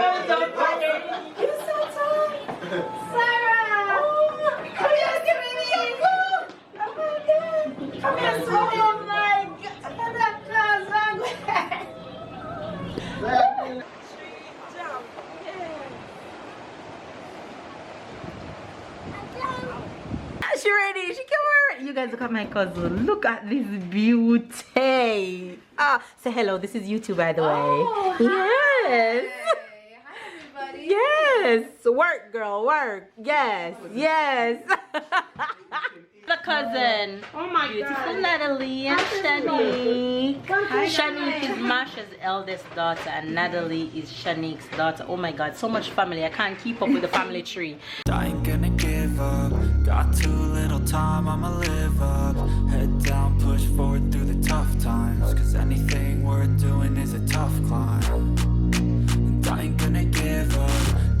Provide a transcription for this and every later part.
You're so tall. Sarah. Oh, come here, sweetie. Oh my God. Come here, sweetie. Oh my God. She ready? She can wear it. You guys look at my cousin. Look at this beauty. Say hello. This is YouTube, by the way. Oh, yes. Hi, everybody. Yes. Work, girl. Work. Yes. Yes. The cousin. Oh my Beautiful God. Natalie and Shanique. Shanique is Masha's eldest daughter and Natalie is Shanique's daughter. Oh my God, so much family. I can't keep up with the family tree. I ain't gonna give up. Got too little time, I'ma live up. Head down, push forward through the tough times. Cause anything worth doing is a tough climb. And I ain't gonna give up.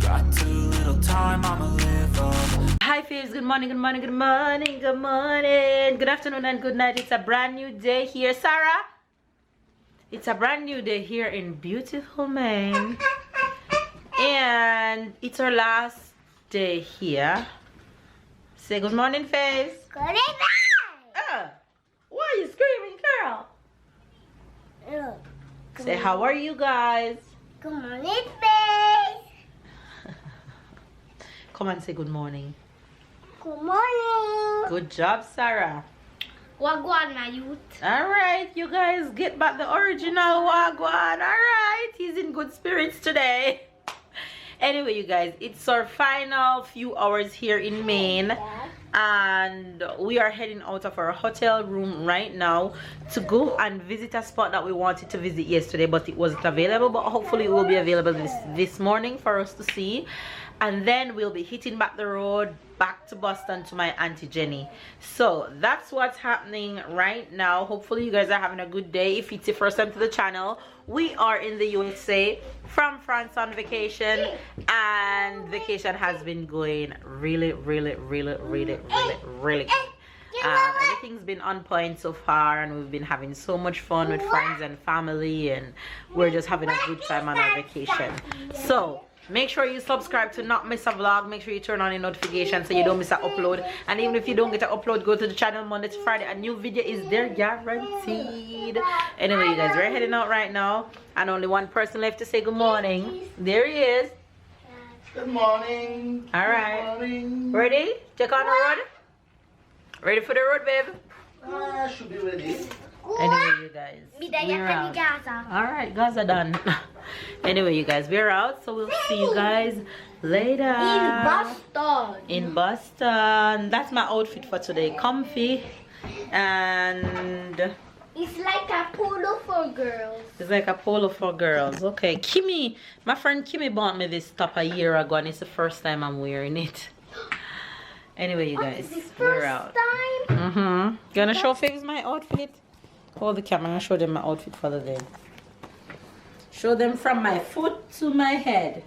Got too little time, I'ma live up. Hi faves, good morning, good morning, good morning, good morning, good afternoon and good night. It's a brand new day here, Sarah. It's a brand new day here in beautiful Maine. And it's our last day here. Say good morning, face. Good morning. Why are you screaming, girl? Say how are you guys? Good morning, face. Come on, say good morning. Good morning. Good job, Sarah. Wagwan, my youth. Alright, you guys get back the original Wagwan. Alright, he's in good spirits today. Anyway, you guys, it's our final few hours here in Maine. And we are heading out of our hotel room right now to go and visit a spot that we wanted to visit yesterday, but it wasn't available. But hopefully it will be available this morning for us to see. And then we'll be hitting back the road back to Boston to my auntie Jenny. So that's what's happening right now. Hopefully you guys are having a good day. If it's your first time to the channel, we are in the USA from France on vacation, and vacation has been going really good. Everything's been on point so far, and we've been having so much fun with friends and family, and we're just having a good time on our vacation. So make sure you subscribe to not miss a vlog. Make sure you turn on your notifications so you don't miss an upload. And even if you don't get an upload, go to the channel Monday to Friday. A new video is there, guaranteed. Anyway, you guys, we're heading out right now, and only one person left to say good morning. There he is. Good morning. All right. Good morning. Ready? Check on the road. Ready for the road, babe? I should be ready. Anyway, you guys, we're out. Alright, Gaza done. Anyway, you guys, we're out, so we'll see you guys later. In Boston. In Boston. That's my outfit for today. Comfy. And It's like a polo for girls. it's like a polo for girls. Okay, Kimmy, my friend Kimmy bought me this top a year ago, and it's the first time I'm wearing it. Anyway, you guys, we're out. Time? Gonna show Faves my outfit. Hold the camera and show them my outfit for the day. Show them from my foot to my head.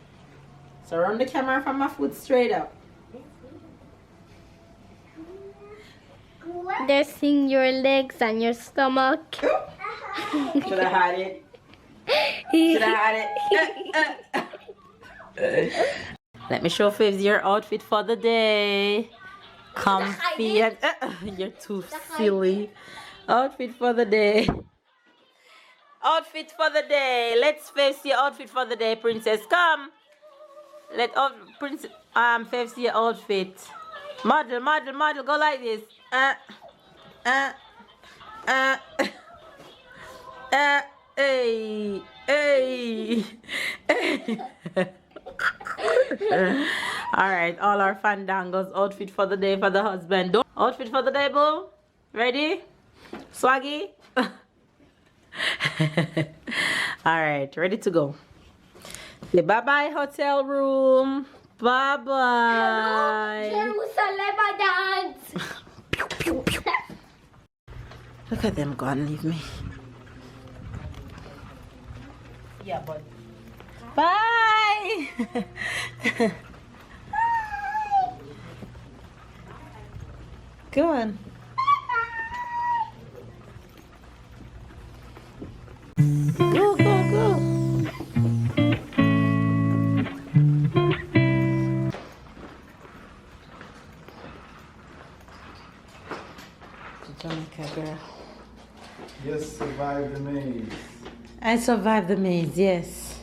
So run the camera from my foot straight up. They're seeing your legs and your stomach. Should I hide it? Should I hide it? Let me show Faves your outfit for the day. Comfy and you're too silly. Outfit for the day. Outfit for the day. Let's face your outfit for the day, princess. Come. Let princess face your outfit. Model, model, model. Go like this. Hey, hey, hey. All right, all our fandangos. Outfit for the day for the husband. Outfit for the day, boo. Ready? Swaggy. All right, ready to go. Say bye bye, hotel room. Bye bye. Jerusalem dance. Pew, pew, pew. Look at them go and leave me. Yeah, bud. Bye. Go on. Go, go, go. I survived the maze, yes.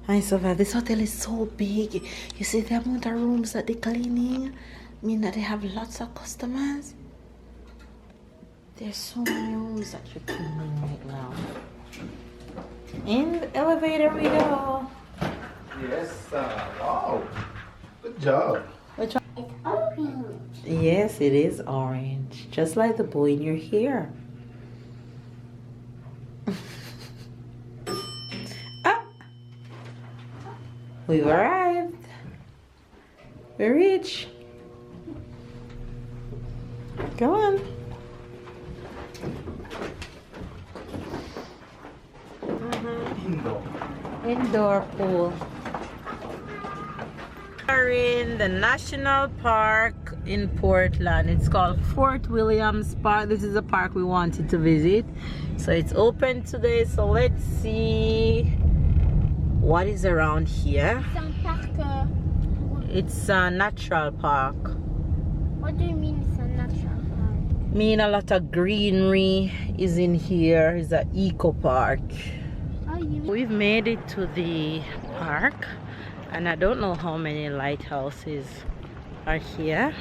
I survived. This hotel is so big. You see the amount of rooms that they're cleaning? I mean that they have lots of customers. There's so many rooms that you're cleaning right now. In the elevator we go. Yes, wow. Good job. Which one? It's orange. Yes, it is orange. Just like the bow in your hair. Ah! We've arrived. We reached. Go on. Indoor pool. We're in the national park in Portland. It's called Fort Williams Park. This is a park we wanted to visit. So it's open today. So let's see what is around here. It's a natural park. What do you mean it's a natural park? Mean a lot of greenery is in here. It's an eco park. We've made it to the park, and I don't know how many lighthouses are here,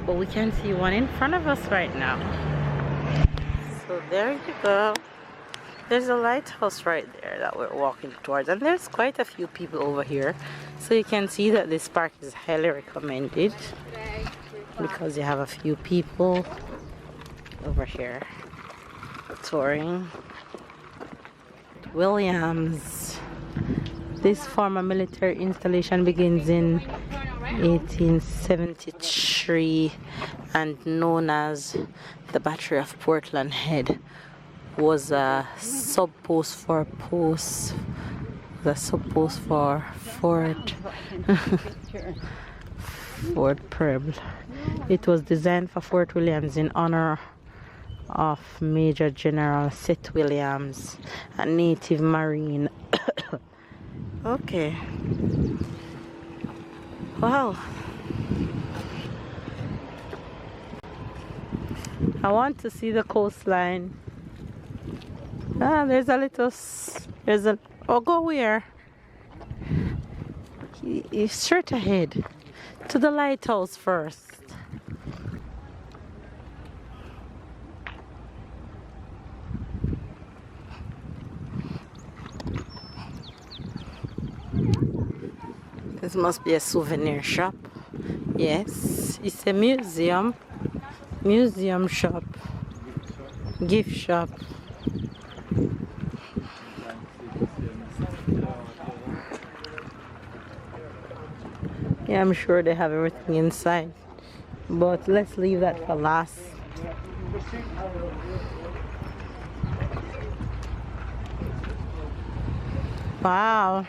but we can see one in front of us right now. So there you go. There's a lighthouse right there that we're walking towards, and there's quite a few people over here. So you can see that this park is highly recommended because you have a few people over here touring. Williams. This former military installation begins in 1873 and known as the Battery of Portland Head, was a sub-post for Fort Fort Preble. It was designed for Fort Williams in honor of Major General Seth Williams, a native Marine. Okay. Wow. I want to see the coastline. Ah, there's a little. Oh, go where? Straight ahead to the lighthouse first. This must be a souvenir shop. Yes, it's a museum shop, gift shop. Yeah, I'm sure they have everything inside, but let's leave that for last. Wow,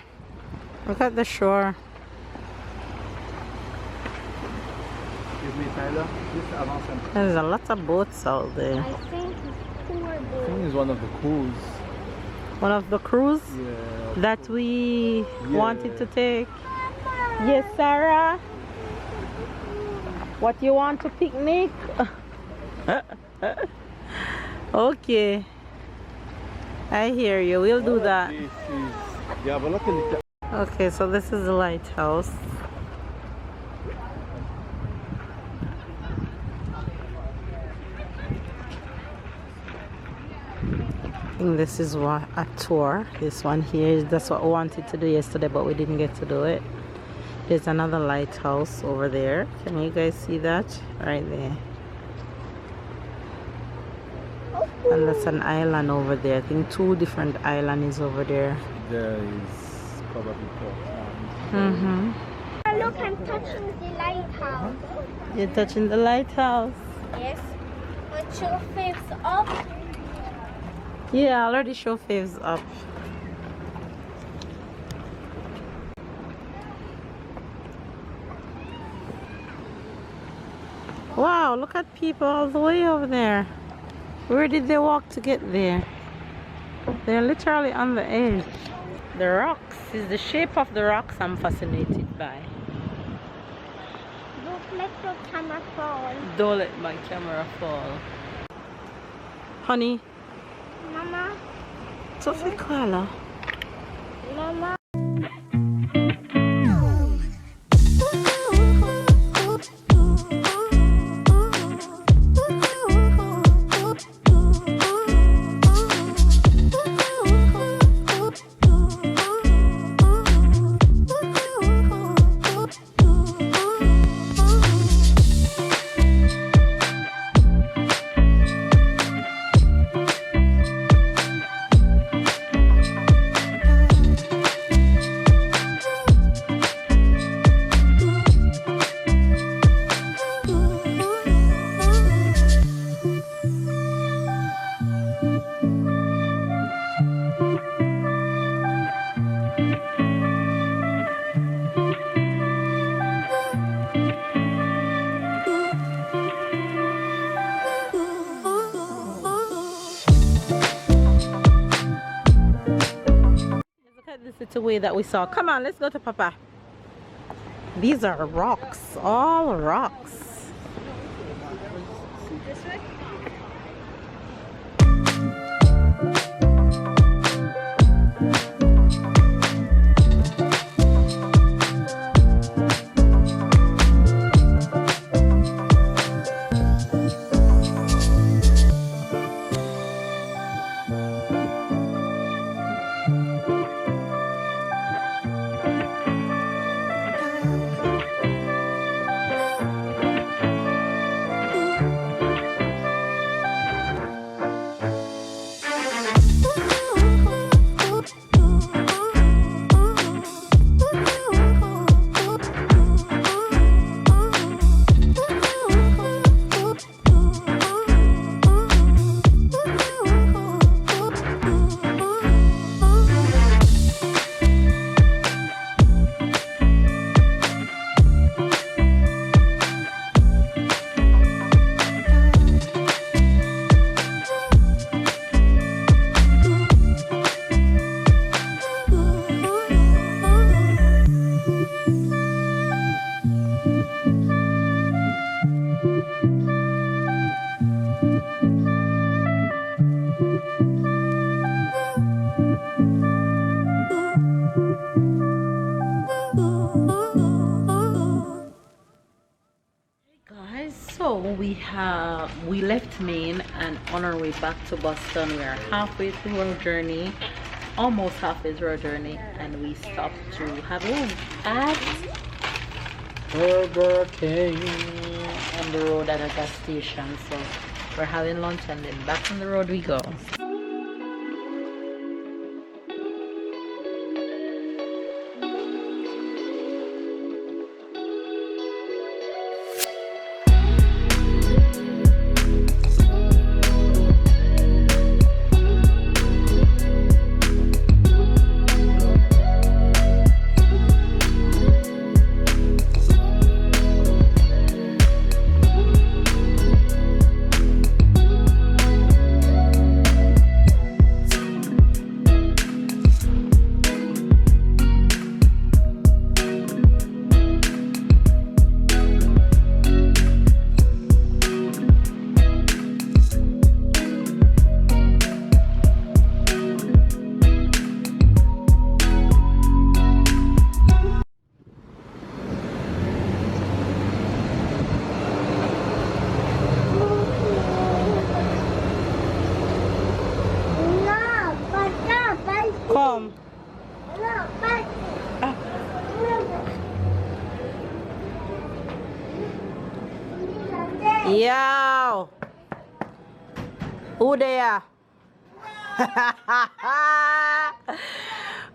look at the shore. There's a lot of boats out there. I think it's 4 I boats. think it's one of the cruise. One of the cruise Yeah. that we Yeah. wanted to take. Yes, Sarah. What you want to picnic? Okay. I hear you. We'll do that. This is, yeah, but look at it. Okay, so this is the lighthouse. I think this is what a tour. This one here, that's what we wanted to do yesterday, but we didn't get to do it. There's another lighthouse over there. Can you guys see that? Right there. And that's an island over there. I think 2 different islands over there. There is probably Portland. Mm-hmm. Look, I'm touching the lighthouse. You're touching the lighthouse. Yes. But your face up. Yeah, I already show faves up. Wow, look at people all the way over there. Where did they walk to get there? They're literally on the edge. The rocks is the shape of the rocks I'm fascinated by. Don't let your camera fall. Don't let my camera fall. Honey, Mama, Sophie Carla. The way that we saw. Come on, let's go to Papa. These are rocks, all rocks. We left Maine and on our way back to Boston. We are halfway through our journey, almost halfway through our journey, and we stopped to have lunch at Burger King on the road at a gas station. So we're having lunch and then back on the road we go. Come. Yo. Who there?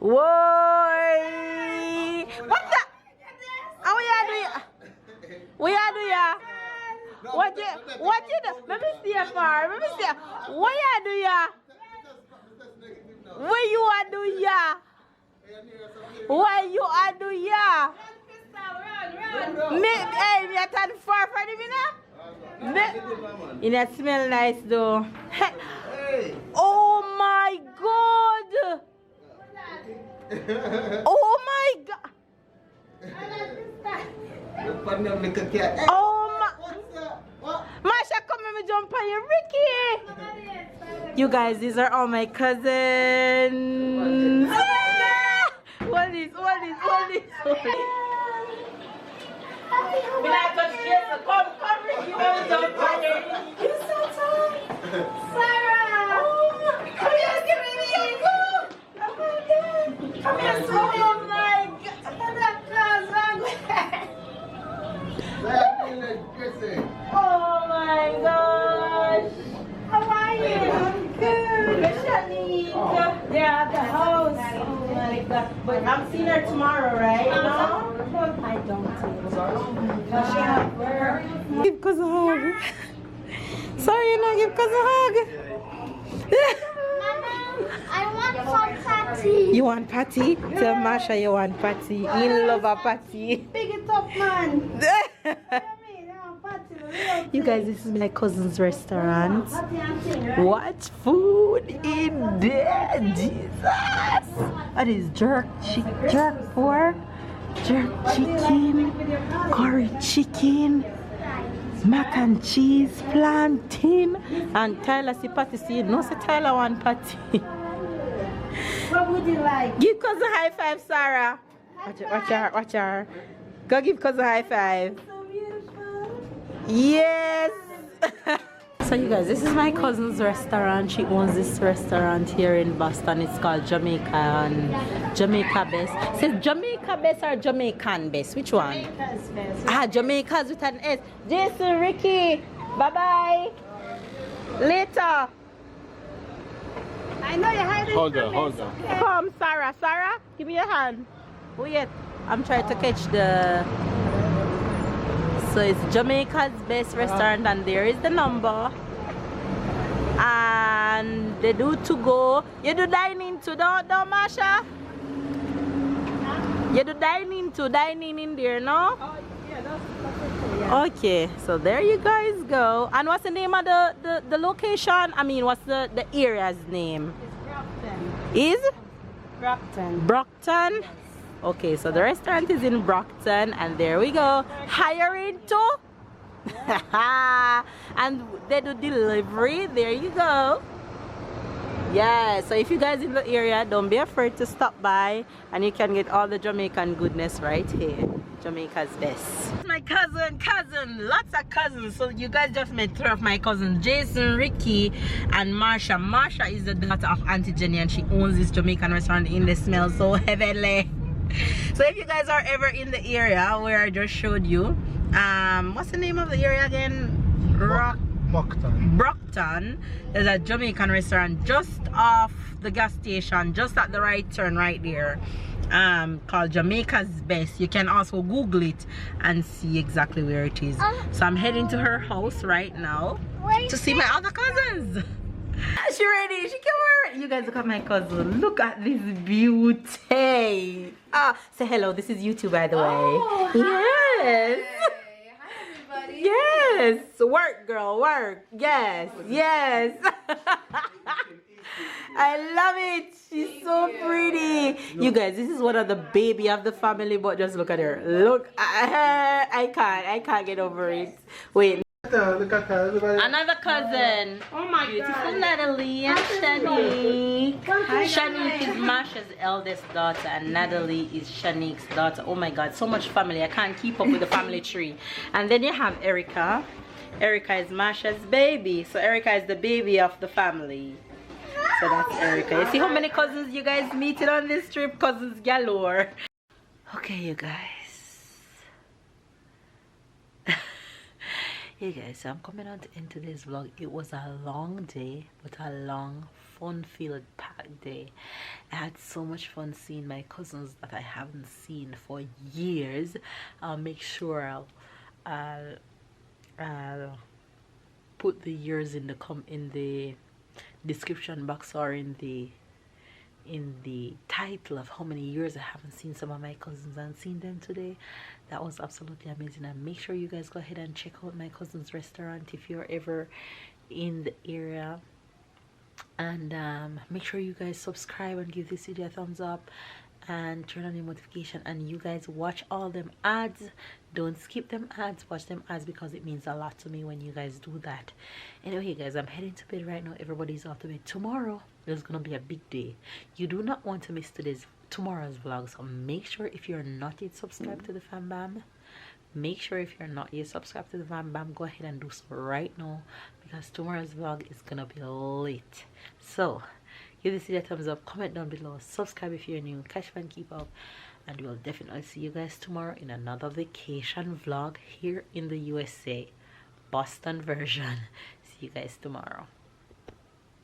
Whoa. What the? How are you doing? What you doing? What you do? Let me see a far. Let me see. What you doing? What you are doing? What you are doing? Hey, me a turn far from him now. It smell nice though. Oh my God! Oh my God! Oh my! Masha, come and jump on you, Ricky. You guys, these are all my cousins. What is? You're so tall. Sarah! Come here, give me the Come here, oh my God. Oh my gosh. How are you? I'm good. Shanique. They're at the house. Oh my God. But I'm seeing her tomorrow, right? No? I don't think so. Give cousin a hug. Sorry, you not give cousin a hug. I want some patty. You want patty? Tell Masha you want patty. In love a patty. Pick it up, man. You guys, this is my cousin's restaurant. What food in there? Jesus! That is jerk pork, jerk chicken, curry chicken, mac and cheese, plantain, and Tyler see patty. See, no, say Tyler want patty. What would you like? Give cousin high five, Sarah. Watch her. Go give cousin high five. So beautiful. Yes. So you guys, this is my cousin's restaurant. She owns this restaurant here in Boston. It's called Jamaica and Jamaica Best. Says Jamaica Best or Jamaican Best? Which one? Jamaica's best. Jamaica's with an S. Jason, Ricky, bye bye. Later. I know you're hiding. Hold on. Come, Sarah. Sarah, give me your hand. Wait, I'm trying to catch the. So it's Jamaica's Best Restaurant, and there is the number. And they do to go. You do dining too, don't Masha? You do dining in there, no? Oh, yeah, that's it. Yeah. Okay, so there you guys go. And what's the name of the location? I mean, what's the area's name? It's Is Brockton. Brockton? Okay, so the restaurant is in Brockton, and there we go. Hiring too? And they do delivery. There you go. Yeah, so if you guys in the area, don't be afraid to stop by, and you can get all the Jamaican goodness right here. Jamaica's Best. My cousin, lots of cousins. So you guys just met three of my cousins, Jason, Ricky, and Marsha. Marsha is the daughter of Auntie Jenny, and she owns this Jamaican restaurant in the smell so heavenly. So if you guys are ever in the area where I just showed you, what's the name of the area again? Brockton. There's a Jamaican restaurant just off the gas station, just at the right turn right there, called Jamaica's Best. You can also Google it and see exactly where it is. So I'm heading to her house right now to see my other cousins. She ready? She can wear it. You guys look at my cousin. Look at this beauty. Say hello. This is YouTube, by the way. Oh, yes. Hey, hi everybody. Yes. Work, girl. Work. Yes. Yes. I love it. She's so pretty. You guys, this is one of the baby of the family, but just look at her. Look at her. I can't get over it. Wait. Look at her, everybody. Another cousin. Oh my Beautiful God. Natalie and Shanique. Shanique is Marsha's eldest daughter, and Natalie is Shanique's daughter. Oh my God, so much family. I can't keep up with the family tree. And then you have Erica. Erica is Marsha's baby. So Erica is the baby of the family. So that's Erica. You see how many cousins you guys meeting on this trip? Cousins galore. Okay, you guys. Hey guys, so I'm coming out into this vlog. It was a long day, but a long, fun-filled, packed day. I had so much fun seeing my cousins that I haven't seen for years. I'll make sure I'll put the years in the description box or in the title of how many years I haven't seen some of my cousins and seen them today. That was absolutely amazing. And make sure you guys go ahead and check out my cousin's restaurant if you're ever in the area, and make sure you guys subscribe and give this video a thumbs up, and turn on the notification, and you guys watch all them ads. Don't skip them ads, watch them ads, because it means a lot to me when you guys do that. Anyway guys, I'm heading to bed right now. Everybody's off to bed. Tomorrow is gonna be a big day. You do not want to miss tomorrow's vlog, so make sure, if you're not yet subscribed to the Fam Bam, make sure if you're not yet subscribed to the Fam Bam, go ahead and do so right now, because tomorrow's vlog is gonna be lit. So give this video a thumbs up, comment down below, subscribe if you're new, catch and keep up, and we'll definitely see you guys tomorrow in another vacation vlog here in the USA, Boston version. See you guys tomorrow.